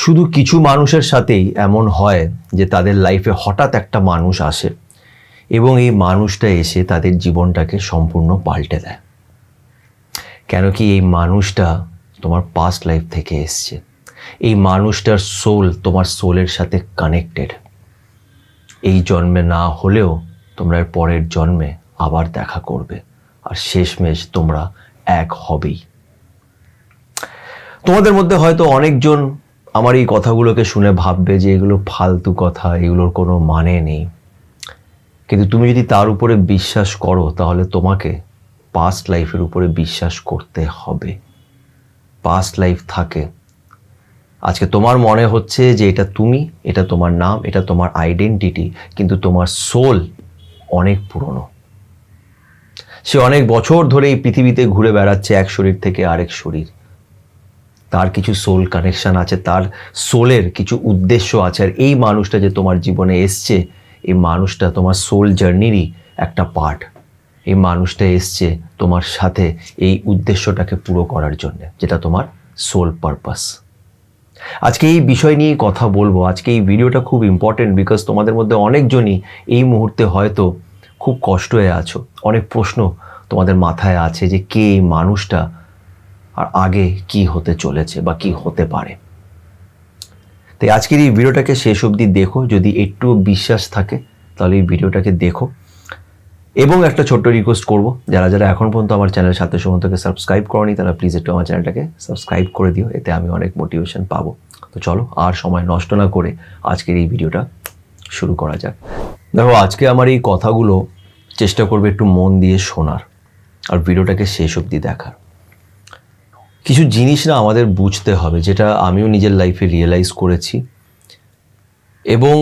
শুধু কিছু মানুষের সাথেই এমন হয় যে তাদের লাইফে হঠাৎ একটা মানুষ আসে এবং এই মানুষটা এসে তাদের জীবনটাকে সম্পূর্ণ পাল্টে দেয়। কেন কি এই মানুষটা তোমার পাস্ট লাইফ থেকে এসছে। এই মানুষটার সোল তোমার সোলের সাথে কানেক্টেড। এই জন্মে না হলেও তোমরা এর পরের জন্মে আবার দেখা করবে, আর শেষমেশ তোমরা এক হবেই। তোমাদের মধ্যে হয়তো অনেকজন আমার এই কথাগুলোকে শুনে ভাববে যে এগুলো ফালতু কথা, এগুলোর কোনো মানে নেই। কিন্তু তুমি যদি তার উপরে বিশ্বাস করো তাহলে তোমাকে পাস্ট লাইফের উপরে বিশ্বাস করতে হবে। পাস্ট লাইফ থাকে। আজকে তোমার মনে হচ্ছে যে এটা তুমি, এটা তোমার নাম, এটা তোমার আইডেন্টিটি, কিন্তু তোমার সোল অনেক পুরনো। সে অনেক বছর ধরে এই পৃথিবীতে ঘুরে বেড়াচ্ছে এক শরীর থেকে আরেক শরীর। তার কিছু সোল কানেকশন আছে, তার সোলের কিছু উদ্দেশ্য আছে। আর এই মানুষটা যে তোমার জীবনে এসছে, এই মানুষটা তোমার সোল জার্নিরই একটা পার্ট। এই মানুষটা এসছে তোমার সাথে এই উদ্দেশ্যটাকে পুরো করার জন্য, যেটা তোমার সোল পারপাস। আজকে এই বিষয় নিয়ে কথা বলবো। আজকে এই ভিডিওটা খুব ইম্পর্টেন্ট, বিকজ তোমাদের মধ্যে অনেকজনই এই মুহূর্তে হয়তো খুব কষ্ট হয়ে আছো। অনেক প্রশ্ন তোমাদের মাথায় আছে যে কে এই মানুষটা, আর আগে কি হতে চলেছে বা কি হতে পারে। তাই আজকের এই ভিডিওটাকে শেষ অবধি দেখো। যদি একটু বিশ্বাস থাকে তাহলে এই ভিডিওটাকে দেখো। এবং একটা ছোট্ট রিকোয়েস্ট করব, যারা যারা এখন পর্যন্ত আমার চ্যানেল সাথে সুমন্তকে সাবস্ক্রাইব করনি তারা প্লিজ একটু আমার চ্যানেলটাকে সাবস্ক্রাইব করে দিও, এতে আমি অনেক মোটিভেশন পাবো। তো চলো আর সময় নষ্ট না করে আজকের এই ভিডিওটা শুরু করা যাক। দেখো, আজকে আমার এই কথাগুলো চেষ্টা করবে একটু মন দিয়ে শোনার আর ভিডিওটাকে শেষ অবধি দেখার। কিছু জিনিস না আমাদের বুঝতে হবে, যেটা আমিও নিজের লাইফে রিয়েলাইজ করেছি। এবং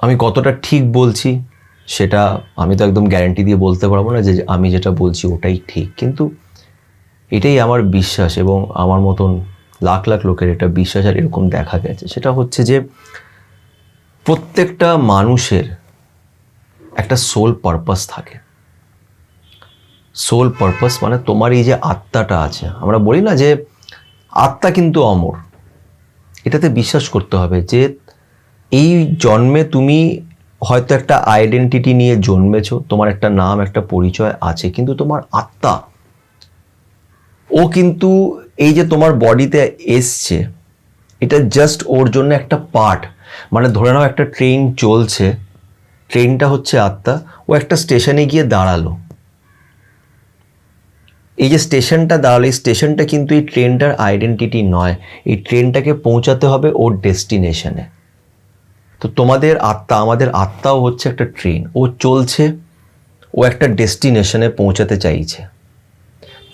আমি কতটা ঠিক বলছি সেটা আমি তো একদম গ্যারান্টি দিয়ে বলতে পারবো না যে আমি যেটা বলছি ওটাই ঠিক, কিন্তু এটাই আমার বিশ্বাস এবং আমার মতন লাখ লাখ লোকের এটা বিশ্বাস। আর এরকম দেখা গেছে, সেটা হচ্ছে যে প্রত্যেকটা মানুষের একটা সোল পারপাস থাকে। সোল পারপাস মানে তোমার এই যে আত্মাটা আছে, আমরা বলি না যে আত্মা কিন্তু অমর। এটাতে বিশ্বাস করতে হবে যে এই জন্মে তুমি হয়তো একটা আইডেন্টিটি নিয়ে জন্মেছো, তোমার একটা নাম, একটা পরিচয় আছে, কিন্তু তোমার আত্মা ও কিন্তু এই যে তোমার বডিতে এসছে, এটা জাস্ট ওর জন্য একটা পার্ট। মানে ধরে নাও একটা ট্রেন চলছে, ট্রেনটা হচ্ছে আত্মা, ও একটা স্টেশনে গিয়ে দাঁড়ালো। এই যে স্টেশনটা দাঁড়ালো, এই স্টেশনটা কিন্তু এই ট্রেনটার আইডেন্টিটি নয়। এই ট্রেনটাকে পৌঁছাতে হবে ওর ডেস্টিনেশনে। তো তোমাদের আত্মা, আমাদের আত্মাও হচ্ছে একটা ট্রেন, ও চলছে, ও একটা ডেস্টিনেশনে পৌঁছাতে চাইছে।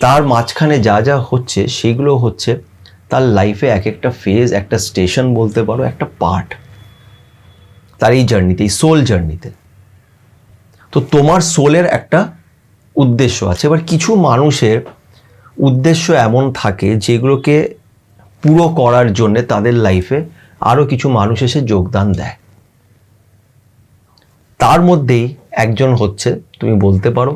তার মাঝখানে যা যা হচ্ছে সেগুলো হচ্ছে তার লাইফে এক একটা ফেজ, একটা স্টেশন বলতে পারো, একটা পার্ট তার এই জার্নিতে, এই সোল জার্নিতে। তো তোমার সোলের একটা উদ্দেশ্য আছে। এবার কিছু মানুষের উদ্দেশ্য এমন থাকে যেগুলোকে পুরো করার জন্যে তাদের লাইফে আরও কিছু মানুষ এসে যোগদান দেয়। তার মধ্যেই একজন হচ্ছে, তুমি বলতে পারো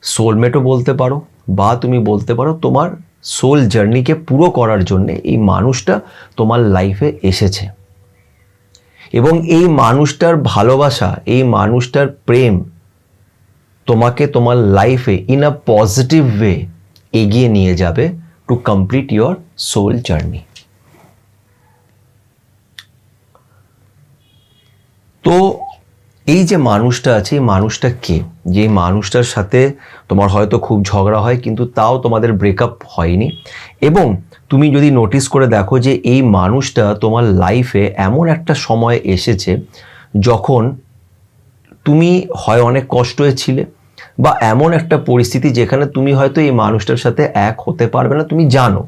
সোলমেটও বলতে পারো, বা তুমি বলতে পারো তোমার সোল জার্নিকে পুরো করার জন্যে এই মানুষটা তোমার লাইফে এসেছে। এবং এই মানুষটার ভালোবাসা, এই মানুষটার প্রেম তোমাকে তোমার লাইফে ইন আ পজিটিভ ওয়ে এগিয়ে নিয়ে যাবে to complete your soul journey. তো এই যে মানুষটা আছে, এই মানুষটা কে? যে মানুষটার সাথে তোমার হয়তো খুব ঝগড়া হয়, কিন্তু তাও তোমাদের ব্রেকআপ হয়নি। এবং তুমি যদি নোটিস করে দেখো যে এই মানুষটা তোমার লাইফে এমন একটা সময় এসেছে যখন তুমি হয় অনেক কষ্টে ছিলে, বা এমন একটা পরিস্থিতি যেখানে তুমি হয়তো এই মানুষটার সাথে এক হতে পারবে না, তুমি জানো।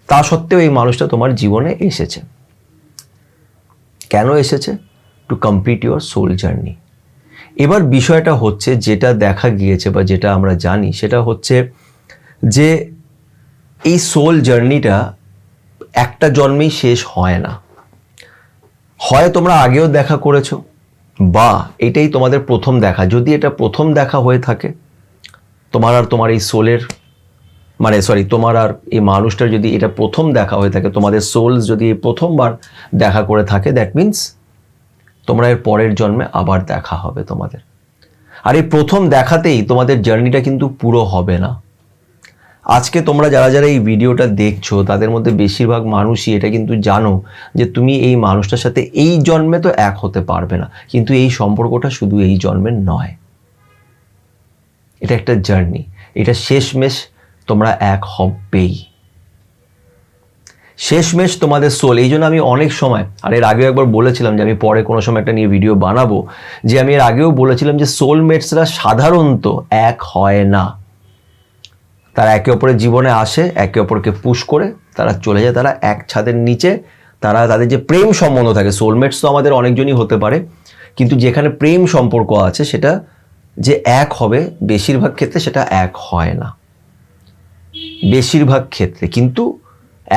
তা সত্ত্বেও এই মানুষটা তোমার জীবনে এসেছে। কেন এসেছে? To complete your soul journey. এবার বিষয়টা হচ্ছে, যেটা দেখা গিয়েছে বা যেটা আমরা জানি সেটা হচ্ছে যে এই সোল জার্নিটা একটা জন্মেই শেষ হয় না। হয় তোমরা আগেও দেখা করেছো, বা এটাই তোমাদের প্রথম দেখা। যদি এটা প্রথম দেখা হয়ে থাকে, তোমার আর তোমার এই সোলের মানে সরি, তোমার আর এই মানুষটার যদি এটা প্রথম দেখা হয়ে থাকে, তোমাদের সোলস যদি এই প্রথমবার দেখা করে থাকে, দ্যাট মিন্স তোমরা এর পরের জন্মে আবার দেখা হবে তোমাদের। আর এই প্রথম দেখাতেই তোমাদের জার্নিটা কিন্তু পুরো হবে না। আজকে তোমরা যারা যারা এই ভিডিওটা দেখছো তাদের মধ্যে বেশিরভাগ মানুষই এটা কিন্তু জানো যে তুমি এই মানুষটার সাথে এই জন্মে তো এক হতে পারবে না, কিন্তু এই সম্পর্কটা শুধু এই জন্মের নয়, এটা একটা জার্নি, এটা শেষমেশ তোমরা এক হবেই। শেষমেশ তোমাদের সোল, এই জন্য আমি অনেক সময়, আর এর আগেও একবার বলেছিলাম যে আমি পরে কোনো সময় একটা নিয়ে ভিডিও বানাবো, যে আমি এর আগেও বলেছিলাম যে সোলমেটসরা সাধারণত এক হয় না। তারা একে অপরের জীবনে আসে, একে অপরকে পুশ করে তারা চলে যায়, তারা এক ছাদের নিচে, তারা তাদের যে প্রেম সম্বন্ধ থাকে, সোলমেটস তো আমাদের অনেকজনই হতে পারে, কিন্তু যেখানে প্রেম সম্পর্ক আছে সেটা যে এক হবে বেশিরভাগ ক্ষেত্রে সেটা এক হয় না, বেশিরভাগ ক্ষেত্রে। কিন্তু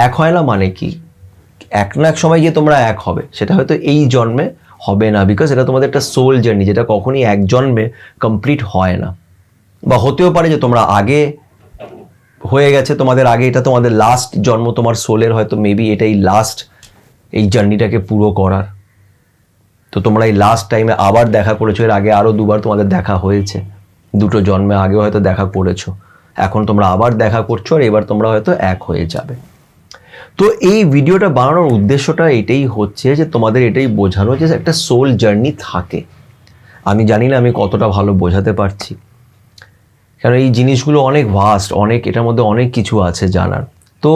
এক হয় না মানে কি, এক না এক সময় গিয়ে তোমরা এক হবে, সেটা হয়তো এই জন্মে হবে না, বিকজ এটা তোমাদের একটা সোল জার্নি, যেটা কখনই এক জন্মে কমপ্লিট হয় না। বা হতেও পারে যে তোমরা আগে হয়ে গেছে, তোমাদের আগে, এটা তোমাদের লাস্ট জন্ম, তোমার সোলের হয়তো মেবি এটাই লাস্ট এই জার্নিটাকে পুরো করার। তো তোমরা এই লাস্ট টাইমে আবার দেখা করেছো, এর আগে আরও দুবার তোমাদের দেখা হয়েছে, দুটো জন্মে আগেও হয়তো দেখা করেছো, এখন তোমরা আবার দেখা করছো, আর এবার তোমরা হয়তো এক হয়ে যাবে। তো এই ভিডিওটা বানানোর উদ্দেশ্যটা এটাই হচ্ছে যে তোমাদের এটাই বোঝানো যে একটা সোল জার্নি থাকে। আমি জানি না আমি কতটা ভালো বোঝাতে পারছি, কারণ এই জিনিসগুলো অনেক ভাস্ট, অনেক, এটার মধ্যে অনেক কিছু আছে জানার। তো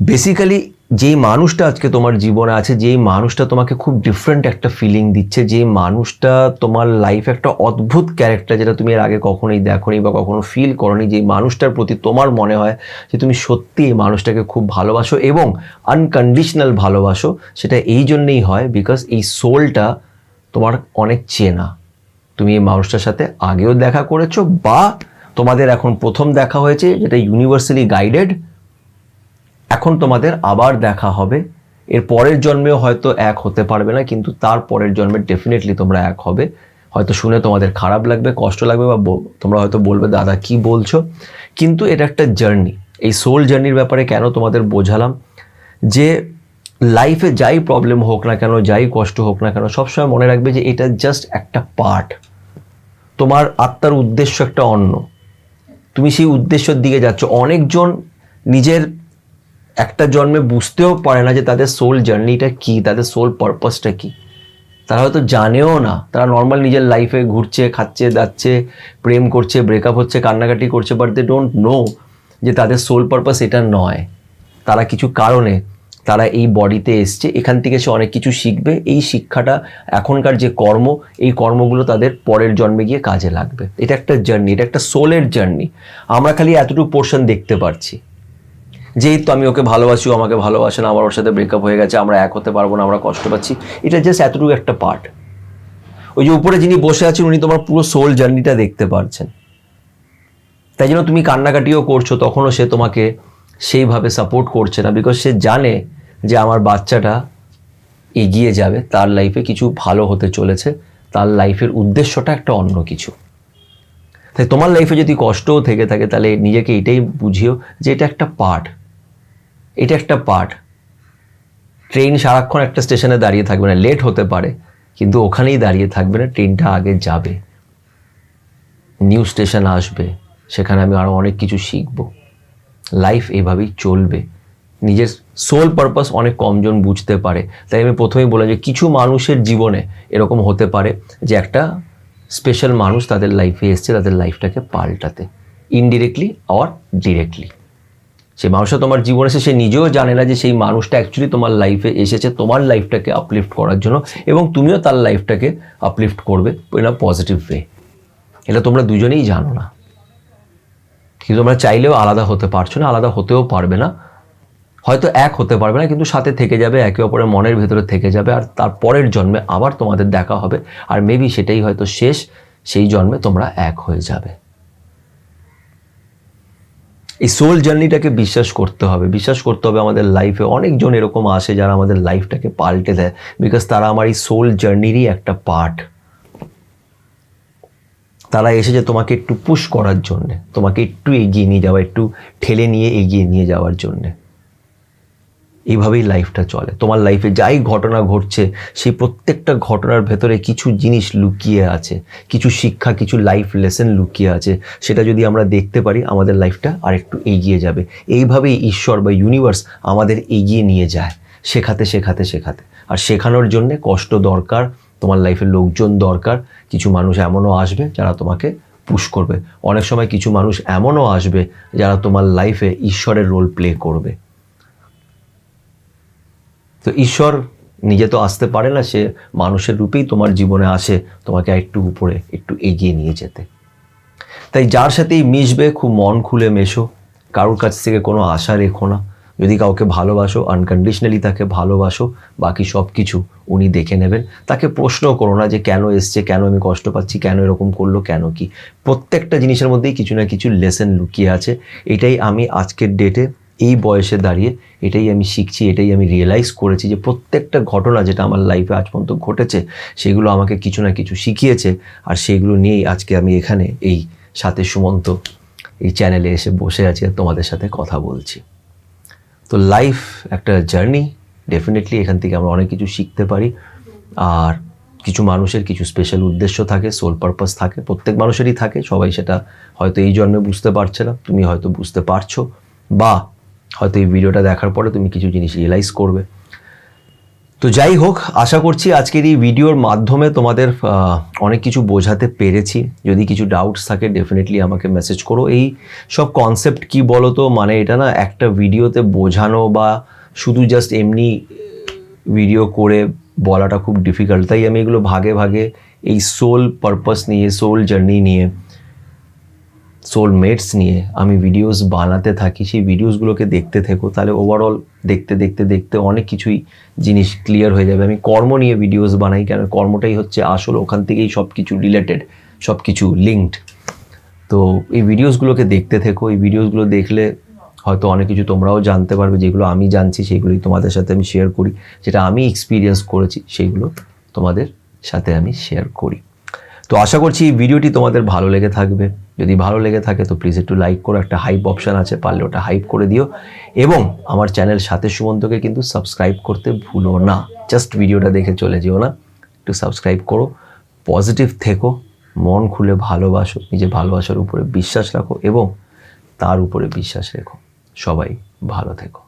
বেসিক্যালি যেই মানুষটা আজকে তোমার জীবনে আছে, যেই মানুষটা তোমাকে খুব ডিফারেন্ট একটা ফিলিং দিচ্ছে, যে মানুষটা তোমার লাইফে একটা অদ্ভুত ক্যারেক্টার, যেটা তুমি এর আগে কখনোই দেখোনি বা কখনো ফিল করোনি, যেই মানুষটার প্রতি তোমার মনে হয় যে তুমি সত্যি এই মানুষটাকে খুব ভালোবাসো এবং আনকন্ডিশনাল ভালোবাসো, সেটা এই জন্যেই হয় বিকজ এই সোলটা তোমার অনেক চেনা। তুমি এই মানুষটার সাথে আগেও দেখা করেছো, বা তোমাদের এখন প্রথম দেখা হয়েছে, যেটা ইউনিভার্সালি গাইডেড, এখন তোমাদের আবার দেখা হবে। এর পরের জন্মেও হয়তো এক হতে পারবে না, কিন্তু তার পরের জন্মে ডেফিনেটলি তোমরা এক হবে। হয়তো শুনে তোমাদের খারাপ লাগবে, কষ্ট লাগবে, বা তোমরা হয়তো বলবে দাদা কি বলছো, কিন্তু এটা একটা জার্নি। এই সোল জার্নির ব্যাপারে কেন তোমাদের বোঝালাম, যে লাইফে যাই প্রবলেম হোক না কেন, যাই কষ্ট হোক না কেন, সবসময় মনে রাখবে যে এটা জাস্ট একটা পার্ট। তোমার আত্মার উদ্দেশ্য একটা অন্য, তুমি সেই উদ্দেশ্যের দিকে যাচ্ছ। অনেকজন নিজের একটা জন্মে বুঝতেও পারে না যে তাদের সোল জার্নিটা কি, তাদের সোল পারপাসটা কি। তারা হয়তো জানেও না, তারা নর্মাল নিজের লাইফে ঘুরছে, খাচ্ছে, যাচ্ছে, প্রেম করছে, ব্রেকআপ হচ্ছে, কান্নাকাটি করছে, বাট দে ডোন্ট নো যে তাদের সোল পারপাস এটা নয়। তারা কিছু কারণে তারা এই বডিতে এসছে, এখান থেকে সে অনেক কিছু শিখবে, এই শিক্ষাটা এখনকার যে কর্ম, এই কর্মগুলো তাদের পরের জন্মে গিয়ে কাজে লাগবে। এটা একটা জার্নি, এটা একটা সোলের জার্নি। আমরা খালি এতটুকু পোর্শন দেখতে পারছি, যেহেতু আমি ওকে ভালোবাসি, ও আমাকে ভালোবাসে না, আমার ওর সাথে ব্রেকআপ হয়ে গেছে, আমরা এক হতে পারবো না, আমরা কষ্ট পাচ্ছি, এটা জাস্ট এতটুকু একটা পার্ট। ওই যে উপরে যিনি বসে আছেন উনি তোমার পুরো সোল জার্নিটা দেখতে পারছেন। তাই জন্য তুমি কান্নাকাটিও করছো, তখনও সে তোমাকে সেইভাবে সাপোর্ট করছে না, বিকজ সে জানে যে আমার বাচ্চাটা এগিয়ে যাবে, তার লাইফে কিছু ভালো হতে চলেছে, তার লাইফের উদ্দেশ্যটা একটা অন্য কিছু। তাই তোমার লাইফে যদি কষ্টও থেকে থাকে, তাহলে নিজেকে এটাই বুঝিও যে এটা একটা পার্ট, এটা একটা পার্ট। ট্রেন সারাক্ষণ একটা স্টেশনে দাঁড়িয়ে থাকবে না, লেট হতে পারে, কিন্তু ওখানেই দাঁড়িয়ে থাকবে না, ট্রেনটা আগে যাবে, নিউ স্টেশন আসবে, সেখানে আমি আরও অনেক কিছু শিখব। লাইফ এইভাবেই চলবে। নিজের সোল পারপাস অনেক কমজন বুঝতে পারে। তাই আমি প্রথমেই বললাম যে কিছু মানুষের জীবনে এরকম হতে পারে যে একটা স্পেশাল মানুষ তাদের লাইফে এসছে তাদের লাইফটাকে পাল্টাতে, ইনডিরেক্টলি অর ডিরেক্টলি। সে মানুষটা তোমার জীবনে এসে সে নিজেও জানে না যে সেই মানুষটা অ্যাকচুয়ালি তোমার লাইফে এসেছে তোমার লাইফটাকে আপলিফ্ট করার জন্য, এবং তুমিও তার লাইফটাকে আপলিফ্ট করবে ইন আ পজিটিভ ওয়ে। এটা তোমরা দুজনেই জানো না, কিন্তু তোমরা চাইলেও আলাদা হতে পারছো না, আলাদা হতেও পারবে না, হয়তো এক হতে পারবে না, কিন্তু সাথে থেকে যাবে, একে অপরের মনের ভেতরে থেকে যাবে, আর তার পরের জন্মে আবার তোমাদের দেখা হবে, আর মেবি সেটাই হয়তো শেষ, সেই জন্মে তোমরা এক হয়ে যাবে। এই সোল জার্নিটাকে বিশ্বাস করতে হবে, বিশ্বাস করতে হবে। আমাদের লাইফে অনেকজন এরকম আসে যারা আমাদের লাইফটাকে পাল্টে দেয়, বিকজ তারা আমার এই সোল জার্নিরই একটা পার্ট। তারা এসেছে তোমাকে একটু পুশ করার জন্যে, তোমাকে একটু এগিয়ে নিয়ে যাওয়া, একটু ঠেলে নিয়ে এগিয়ে নিয়ে যাওয়ার জন্যে। এইভাবেই লাইফটা চলে। তোমার লাইফে যাই ঘটনা ঘটছে সেই প্রত্যেকটা ঘটনার ভেতরে কিছু জিনিস লুকিয়ে আছে, কিছু শিক্ষা, কিছু লাইফ লেসন লুকিয়ে আছে। সেটা যদি আমরা দেখতে পারি আমাদের লাইফটা আর একটু এগিয়ে যাবে। এইভাবেই ঈশ্বর বা ইউনিভার্স আমাদের এগিয়ে নিয়ে যায়, শেখাতে শেখাতে শেখাতে। আর শেখানোর জন্যে কষ্ট দরকার, তোমার লাইফে লোকজন দরকার। কিছু মানুষ এমনও আসবে যারা তোমাকে পুশ করবে। অনেক সময় কিছু মানুষ এমনও আসবে যারা তোমার লাইফে ঈশ্বরের রোল প্লে করবে। তো ঈশ্বর নিজে তো আসতে পারে না, সে মানুষের রূপেই তোমার জীবনে আসে তোমাকে একটু উপরে, একটু এগিয়ে নিয়ে যেতে। তাই যার সাথেই মিশবে খুব মন খুলে মেশো, কারোর কাছ থেকে কোনো আশা রেখো না। যদি কাউকে ভালোবাসো, আনকন্ডিশনালি তাকে ভালোবাসো, বাকি সব কিছু উনি দেখে নেবেন। তাকে প্রশ্ন করো না যে কেন এসছে, কেন আমি কষ্ট পাচ্ছি, কেন এরকম করলো, কেন কি। প্রত্যেকটা জিনিসের মধ্যেই কিছু না কিছু লেসন লুকিয়ে আছে। এটাই আমি আজকের ডেটে, এই বয়সে দাঁড়িয়ে এটাই আমি শিখছি, এটাই আমি রিয়েলাইজ করেছি যে প্রত্যেকটা ঘটনা যেটা আমার লাইফে আজ পর্যন্ত ঘটেছে সেগুলো আমাকে কিছু না কিছু শিখিয়েছে। আর সেগুলো নিয়েই আজকে আমি এখানে এই সাথে সুমন্ত এই চ্যানেলে এসে বসে আছি আর তোমাদের সাথে কথা বলছি। তো লাইফ একটা জার্নি, ডেফিনেটলি এখান থেকে আমরা অনেক কিছু শিখতে পারি। আর কিছু মানুষের কিছু স্পেশাল উদ্দেশ্য থাকে, সোল পারপাস থাকে, প্রত্যেক মানুষেরই থাকে। সবাই সেটা হয়তো এই জন্মে বুঝতে পারছে না, তুমি হয়তো বুঝতে পারছো, বা হয়তো এই ভিডিওটা দেখার পরে তুমি কিছু জিনিস রিয়েলাইজ করবে। তো যাই হোক, আশা করছি আজকের এই ভিডিওর মাধ্যমে তোমাদের অনেক কিছু বোঝাতে পেরেছি। যদি কিছু ডাউটস থাকে ডেফিনেটলি আমাকে মেসেজ করো। এই সব কনসেপ্ট কি বলো তো, মানে এটা না একটা ভিডিওতে বোঝানো বা শুধু জাস্ট এমনি ভিডিও করে বলাটা খুব ডিফিকাল্ট। তাই আমি এগুলো ভাগে ভাগে এই সোল পারপাস নিয়ে, সোল জার্নি নিয়ে, সোলমেটস নিয়ে আমি ভিডিওস বানাতে থাকি। সেই ভিডিওসগুলোকে দেখতে থেকো, তাহলে ওভারঅল দেখতে দেখতে দেখতে অনেক কিছুই জিনিস ক্লিয়ার হয়ে যাবে। আমি কর্ম নিয়ে ভিডিওস বানাই, কেন কর্মটাই হচ্ছে আসল, ওখান থেকেই সব কিছু রিলেটেড, সব কিছু লিঙ্কড। তো এই ভিডিওসগুলোকে দেখতে থেকো। এই ভিডিওসগুলো দেখলে হয়তো অনেক কিছু তোমরাও জানতে পারবে। যেগুলো আমি জানছি সেইগুলোই তোমাদের সাথে আমি শেয়ার করি, যেটা আমি এক্সপিরিয়েন্স করেছি সেইগুলো তোমাদের সাথে আমি শেয়ার করি। তো আশা করছি এই ভিডিওটি তোমাদের ভালো লেগে থাকবে। যদি ভালো লেগে থাকে তো প্লিজ একটু লাইক করো, একটা হাইপ অপশান আছে, পারলে ওটা হাইপ করে দিও। এবং আমার চ্যানেল সাথে সুমন্তকে কিন্তু সাবস্ক্রাইব করতে ভুলো না। জাস্ট ভিডিওটা দেখে চলে যেও না, একটু সাবস্ক্রাইব করো। পজিটিভ থেকো, মন খুলে ভালোবাসো, নিজের ভালোবাসার উপরে বিশ্বাস রাখো এবং তার উপরে বিশ্বাস রেখো। সবাই ভালো থেকো।